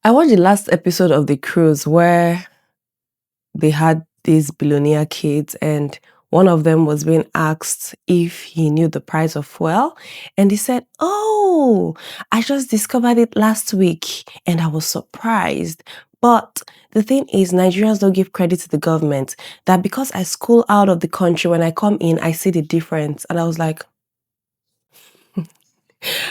I watched the last episode of The Cruise where they had these billionaire kids, and one of them was being asked if he knew the price of fuel. And he said, "Oh, I just discovered it last week and I was surprised." But the thing is, Nigerians don't give credit to the government that because I school out of the country, when I come in, I see the difference. And I was like,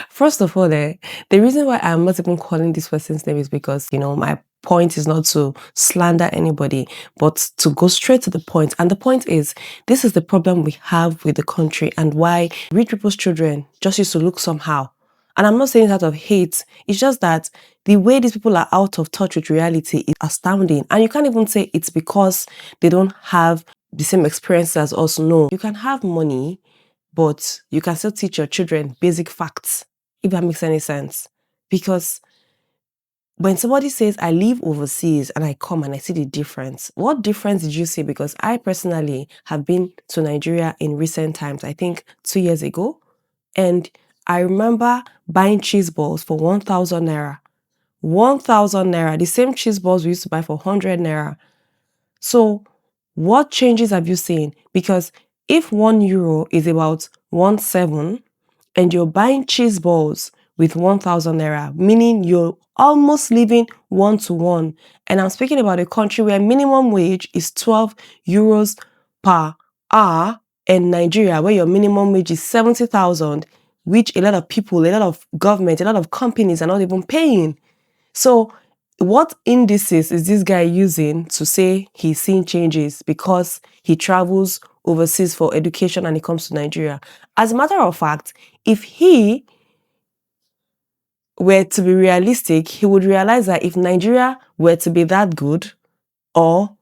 first of all, the reason why I'm not even calling this person's name is because, my point is not to slander anybody, but to go straight to the point. And the point is, this is the problem we have with the country and why rich people's children just used to look somehow. And I'm not saying it out of hate, it's just that the way these people are out of touch with reality is astounding. And you can't even say it's because they don't have the same experience as us. No, you can have money, but you can still teach your children basic facts, if that makes any sense. Because when somebody says, I live overseas and I come and I see the difference, what difference did you see? Because I personally have been to Nigeria in recent times, I think 2 years ago. And I remember buying cheese balls for 1,000 naira. 1,000 naira, the same cheese balls we used to buy for 100 naira. So, what changes have you seen? Because if €1 is about 1.7 and you're buying cheese balls with 1,000 naira, meaning you're almost living one to one. And I'm speaking about a country where minimum wage is €12 per hour, and Nigeria, where your minimum wage is 70,000, which a lot of people, a lot of government, a lot of companies are not even paying. So, what indices is this guy using to say he's seeing changes because he travels overseas for education and he comes to Nigeria? As a matter of fact, if he were to be realistic, he would realize that if Nigeria were to be that good, or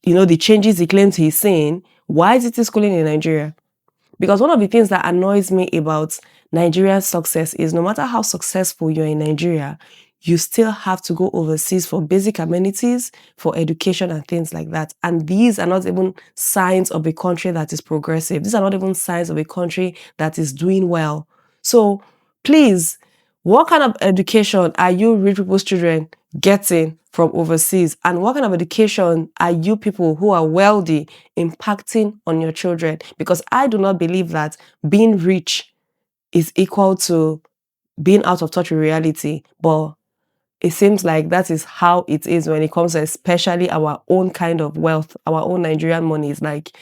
the changes he claims he's seeing, why is it still schooling in Nigeria? Because one of the things that annoys me about Nigeria's success is no matter how successful you're in Nigeria, you still have to go overseas for basic amenities, for education and things like that. And these are not even signs of a country that is progressive. These are not even signs of a country that is doing well. So please, what kind of education are you rich people's children getting from overseas? And what kind of education are you people who are wealthy impacting on your children? Because I do not believe that being rich is equal to being out of touch with reality. But it seems like that is how it is when it comes to especially our own kind of wealth, our own Nigerian money. Is like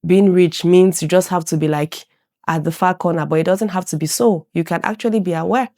being rich means you just have to be like at the far corner, but it doesn't have to be so. You can actually be aware.